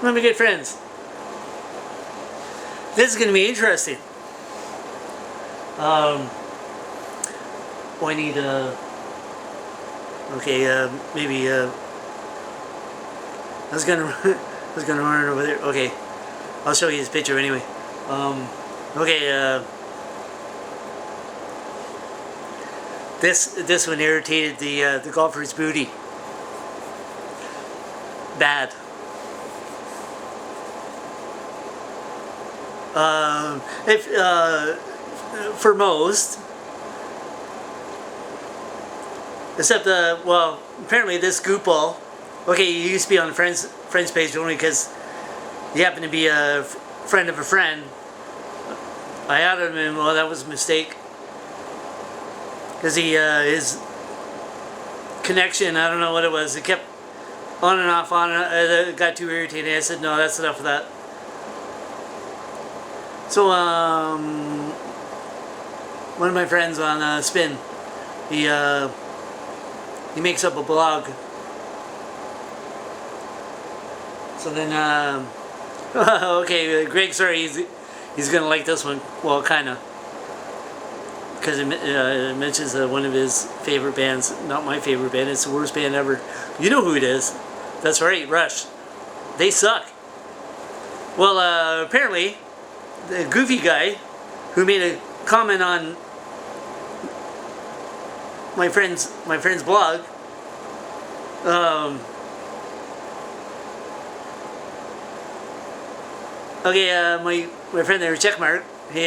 Let me get friends. This is going to be interesting. I need okay, maybe I was gonna run over there. Okay, I'll show you his picture anyway. Okay, this one irritated the golfer's booty. Bad. If for most, except well, apparently this goopball. Okay, you used to be on the friends page only because you happen to be a friend of a friend. I added him in. Well, that was a mistake because his connection, I don't know what it was. It kept on and off, it got too irritating. I said, no, that's enough of that. So, one of my friends on Spin, he makes up a blog. So then, okay, Greg, sorry, he's gonna like this one. Well, kinda, because it mentions one of his favorite bands. Not my favorite band. It's the worst band ever. You know who it is? That's right, Rush. They suck. Well, apparently, the goofy guy who made a comment on my friend's blog, okay, my friend there, Checkmark, he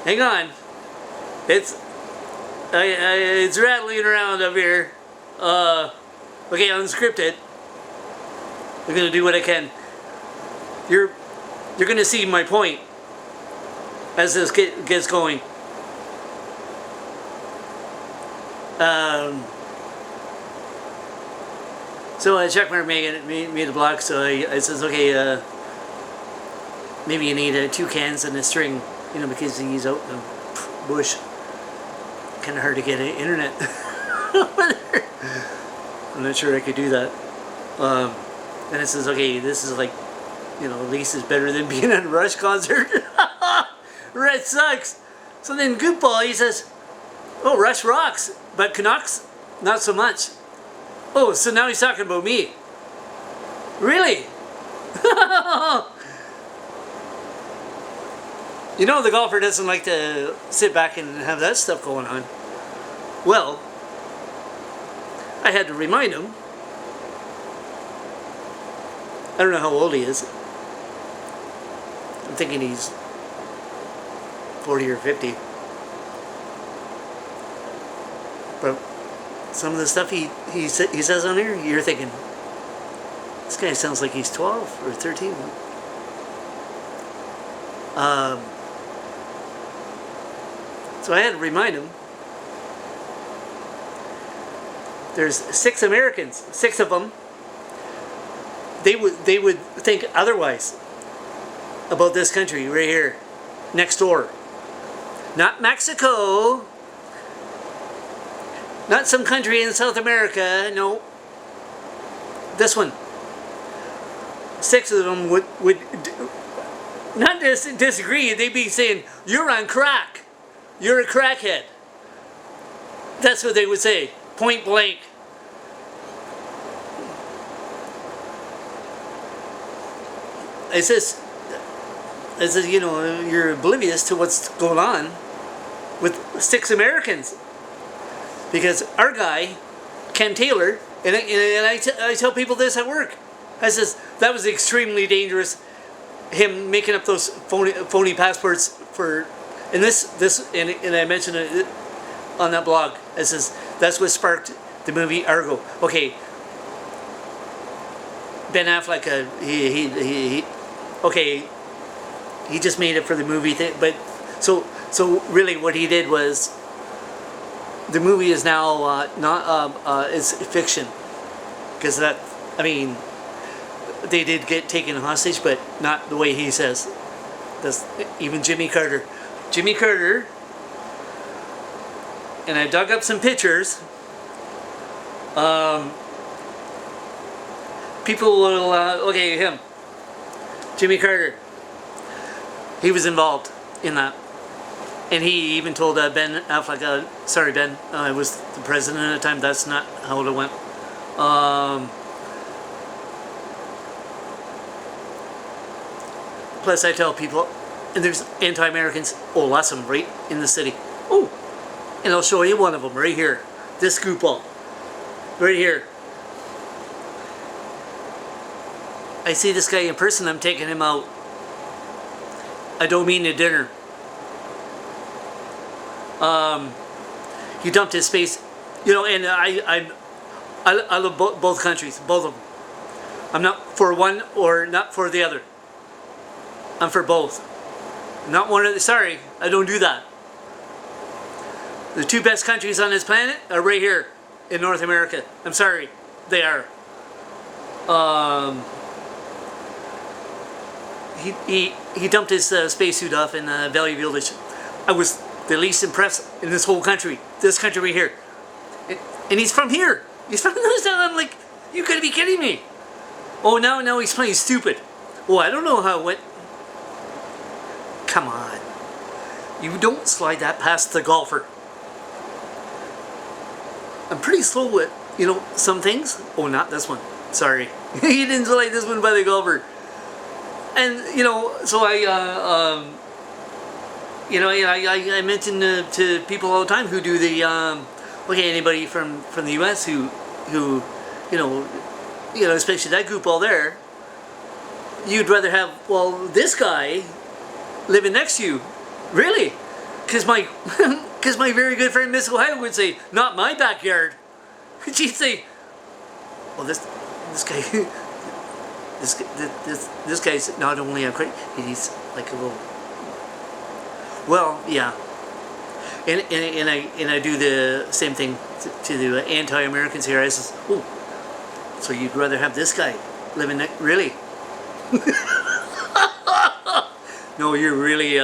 hang on, it's rattling around up here. Okay, unscripted. I'm gonna do what I can. You're gonna see my point as this gets going. So Checkmark made a block. So I says, okay, maybe you need 2 cans and a string, you know, because he's out in the bush. Kind of hard to get internet. I'm not sure I could do that. And it says, okay, this is like, you know, at least it's better than being at a Rush concert. Red sucks. So then Goopball, he says, oh, Rush rocks, but Canucks, not so much. Oh, so now he's talking about me. Really? You know, the golfer doesn't like to sit back and have that stuff going on. Well, I had to remind him. I don't know how old he is. I'm thinking he's 40 or 50. But some of the stuff he says on here, you're thinking, this guy sounds like he's 12 or 13. So I had to remind him. There's 6 Americans, 6 of them. They would think otherwise about this country right here, next door. Not Mexico. Not some country in South America. No. This one. 6 of them would not disagree. They'd be saying, "You're on crack. You're a crackhead." That's what they would say, point blank. It says, you know, you're oblivious to what's going on with 6 Americans. Because our guy, Ken Taylor, and I tell people this at work. I says, that was extremely dangerous, him making up those phony passports for, and and I mentioned it on that blog. I says, that's what sparked the movie Argo. Okay. Ben Affleck, okay, he just made it for the movie thing, but so really what he did was, the movie is now it's fiction, because that, I mean, they did get taken hostage, but not the way he says. That's even Jimmy Carter, and I dug up some pictures Um, people will, okay, him, Jimmy Carter, he was involved in that. And he even told Ben Affleck, sorry Ben, I was the president at the time, that's not how it went. Plus I tell people, and there's anti-Americans, oh lots of them right in the city. Oh, and I'll show you one of them right here. This goofball, right here. I see this guy in person, I'm taking him out. I don't mean to dinner. He dumped his space, you know, and I love both countries, both of them. I'm not for one or not for the other. I'm for both. Not one of the, sorry, I don't do that. The two best countries on this planet are right here in North America. I'm sorry, they are. He dumped his spacesuit off in Valley Village. I was the least impressed in this whole country. This country right here. And he's from here. He's from this town. I'm like, you gotta be kidding me. Oh, now he's playing stupid. Oh, I don't know how it went. Come on. You don't slide that past the golfer. I'm pretty slow with, you know, some things. Oh, not this one. Sorry. You didn't slide this one by the golfer. And, you know, so I mention to people all the time who do the, okay, anybody from the U.S. who, you know, especially that group all there, you'd rather have, well, this guy living next to you. Really? Because my very good friend Miss Ohio would say, not my backyard. She'd say, well, this guy, this guy's not only a crazy, he's like a little, well, yeah. And I do the same thing to the anti-Americans here. I says, oh, so you'd rather have this guy living next, really? No, you're really,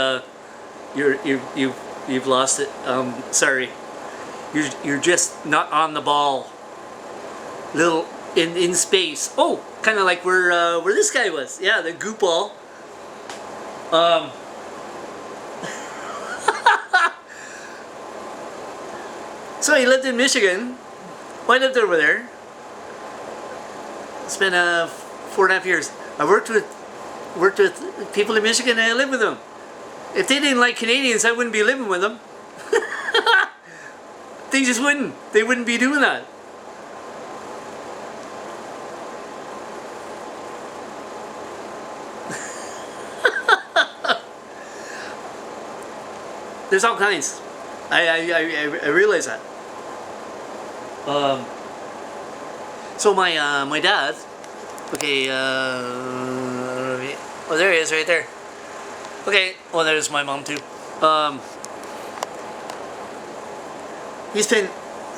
you've lost it. Sorry, you're just not on the ball. Little in space. Oh, kind of like where this guy was. Yeah, the goop ball. So he lived in Michigan. Well, I lived over there. Spent 4.5 years. I worked with people in Michigan, and I lived with them. If they didn't like Canadians, I wouldn't be living with them. They just wouldn't. They wouldn't be doing that. There's all kinds. I realize that. So my dad, okay, oh, there he is right there. Okay, well, there's my mom too. He spent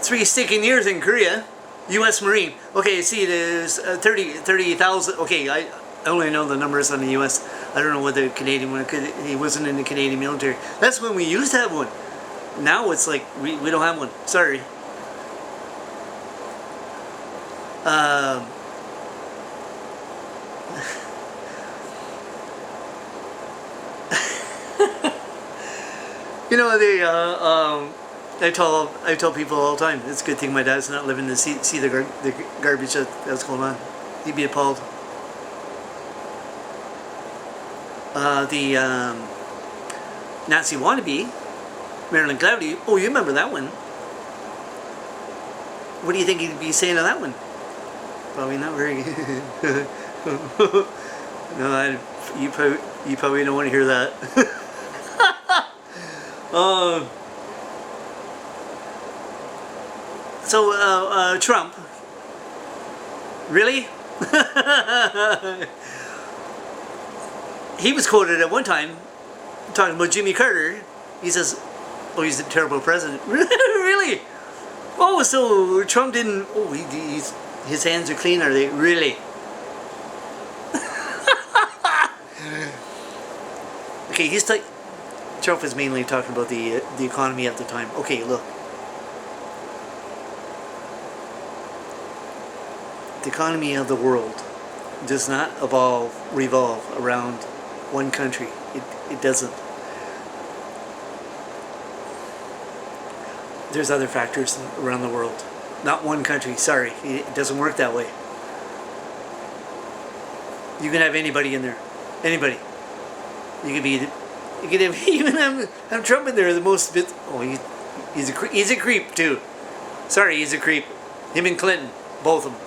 3 stinking years in Korea, U.S. Marine. Okay, see, there's 30,000. Okay, I only know the numbers on the U.S. I don't know what the Canadian one, because he wasn't in the Canadian military. That's when we used to have one. Now it's like, we don't have one. Sorry. You know, I tell people all the time, it's a good thing my dad's not living to see the garbage that's going on. He'd be appalled. The Nazi wannabe, Marilyn Cloudy. Oh, you remember that one? What do you think he'd be saying to that one? Probably not very good. No, you probably don't want to hear that. So Trump, really? He was quoted at one time talking about Jimmy Carter. He says, "Oh, he's a terrible president." Really? Oh, so Trump didn't? Oh, his hands are clean, are they? Really? Okay, Trump is mainly talking about the economy at the time. Okay, look. the economy of the world does not revolve around one country. It doesn't. There's other factors around the world. Not one country, sorry. It doesn't work that way. You can have anybody in there. Anybody. You could have even have Trump in there, the most bit. Oh, he's a creep too. Sorry, he's a creep. Him and Clinton, both of them.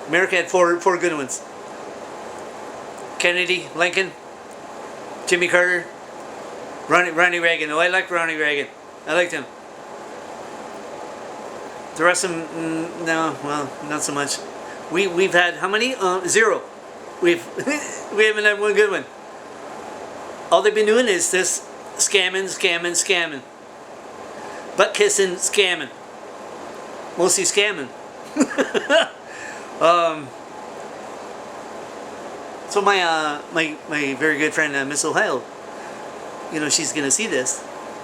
America had four good ones. Kennedy, Lincoln, Jimmy Carter, Ronnie Reagan. Oh, I liked Ronnie Reagan. I liked him. The rest of them, no, well, not so much. We've had how many? Zero. We haven't had one good one. All they've been doing is this scamming, butt kissing, scamming, mostly scamming. So my very good friend Miss Ohio, she's gonna see this.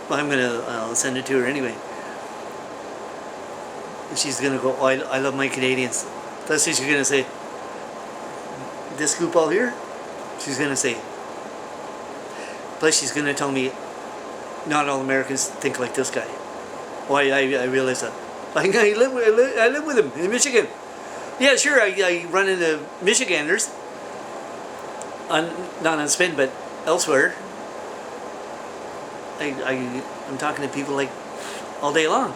Well, I'll send it to her anyway. And she's gonna go, oh, I love my Canadians. That's what she's gonna say. This group all here, she's gonna say. Plus she's gonna tell me, not all Americans think like this guy. Oh, I realize that. I live with him in Michigan. Yeah, sure. I run into Michiganders. Not on Spin, but elsewhere. I'm talking to people like all day long.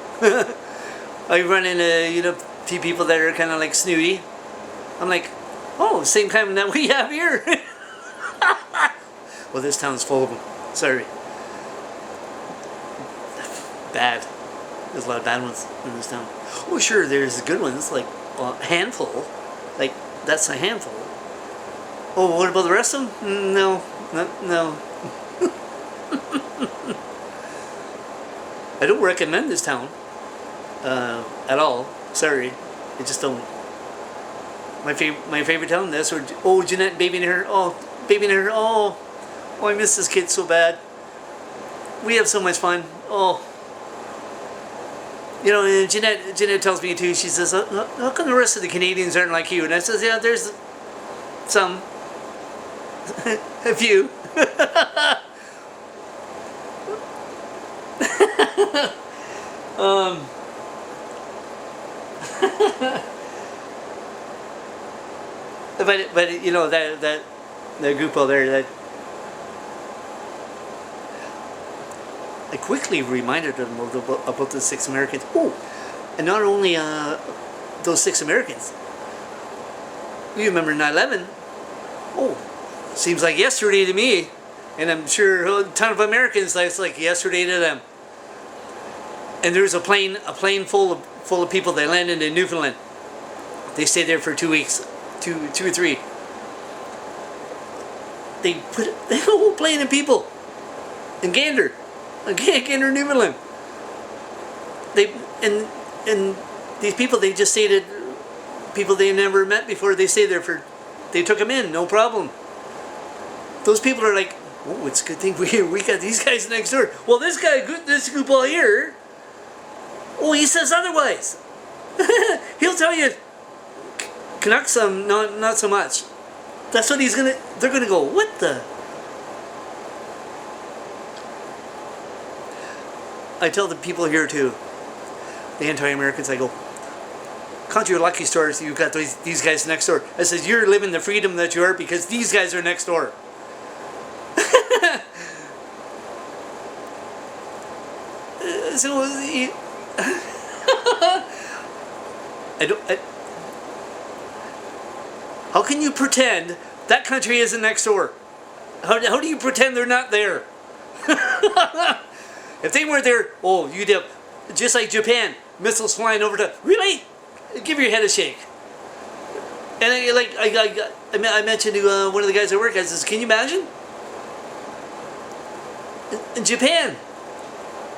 I run into a few people that are kind of like snooty. I'm like, oh, same kind that we have here. Well, this town's full of them. Sorry. Bad. There's a lot of bad ones in this town. Oh, sure, there's good ones, like a handful. Like, that's a handful. Oh, what about the rest of them? No. I don't recommend this town at all. Sorry, I just don't. My favorite town. That's where. Oh, Jeanette, baby in her. Oh, baby in her. Oh, I miss this kid so bad. We have so much fun. Oh, and Jeanette tells me too. She says, "How come the rest of the Canadians aren't like you?" And I says, "Yeah, there's some, a few." But that group out there, that I quickly reminded them about the 6 Americans. Oh, and not only those 6 Americans. You remember 9/11? Oh, seems like yesterday to me, and I'm sure a ton of Americans. That's like yesterday to them. And there was a plane full of people that landed in Newfoundland. They stayed there for 2 weeks, two or three. They put the whole plane of people in Gander, Newfoundland. And these people, they just stayed at people they never met before. They stayed there they took them in, no problem. Those people are like, oh, it's a good thing we got these guys next door. Well, this group all here. Oh, he says otherwise. He'll tell you Canucks not so much. That's what they're gonna go, what the? I tell the people here too, the anti-Americans, I go, count your lucky stars you've got these guys next door. I says, you're living the freedom that you are because these guys are next door. How can you pretend that country isn't next door? How do you pretend they're not there? If they weren't there, oh, you'd have, just like Japan, missiles flying over to, really? Give your head a shake. And I mentioned to one of the guys at work, I says, can you imagine? In Japan,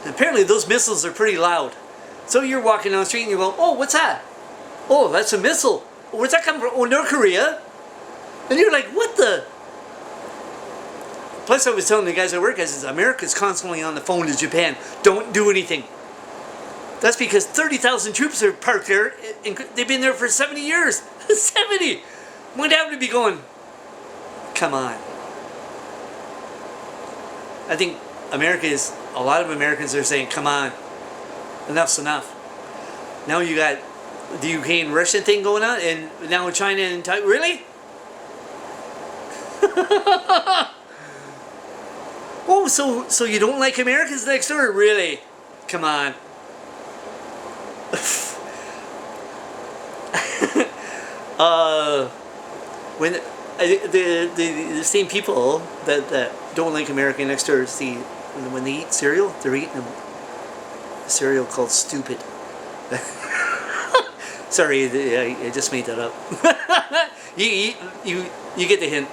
apparently those missiles are pretty loud. So you're walking down the street and you go, oh, what's that? Oh, that's a missile. Where's that coming from? Oh, North Korea? And you're like, what the? Plus I was telling the guys at work, I says, America's constantly on the phone to Japan. Don't do anything. That's because 30,000 troops are parked there, and they've been there for 70 years. 70! Wouldn't have to be going, come on. I think a lot of Americans are saying, come on, enough's enough. Now you got the Ukraine-Russian thing going on, and now China and Taiwan. Really? Oh, so you don't like Americans next door? Really? Come on. When the same people that don't like America next door, see, when they eat cereal, they're eating a cereal called Stupid. Sorry, I just made that up. you get the hint.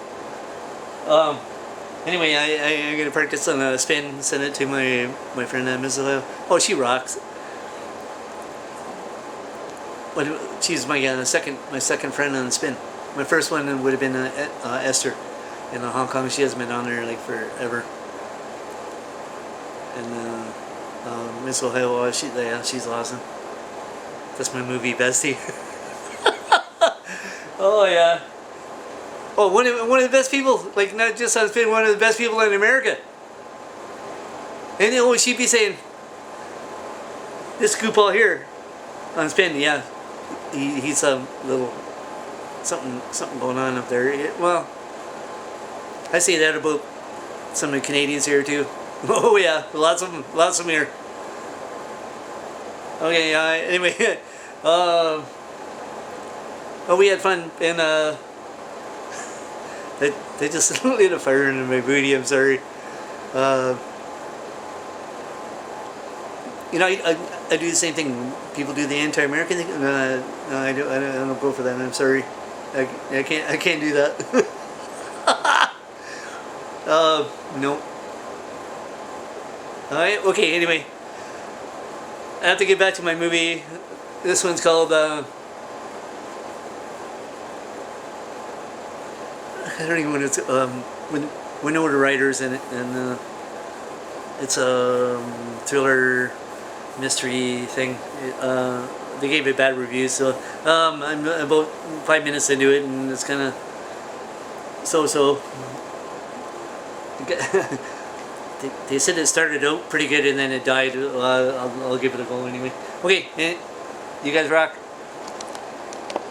Anyway, I'm gonna practice on a spin, send it to my friend Ms. Oh, she rocks. She's my second friend on the spin. My first one would have been Esther in Hong Kong. She hasn't been on there like forever. And Miss Ohio, she's awesome. That's my movie bestie. Oh yeah. Oh, one of the best people, like not just on spin, one of the best people in America. And she'd be saying, this goopball here on spin, yeah, he's a little something going on up there. Well, I say that about some of the Canadians here too. Oh yeah, lots of them here. Okay, anyway, oh, we had fun, and they just lit a fire into my booty. I'm sorry. You know, I do the same thing. People do the anti-American thing. No, I don't go for that. I'm sorry. I can't do that. No. Alright, okay, anyway. I have to get back to my movie. This one's called, I don't even know what it's, Winona Ryder's in it, and it's a thriller mystery thing. They gave it bad reviews, so I'm about 5 minutes into it, and it's kind of so. They said it started out pretty good and then it died. I'll give it a go anyway. Okay, you guys rock.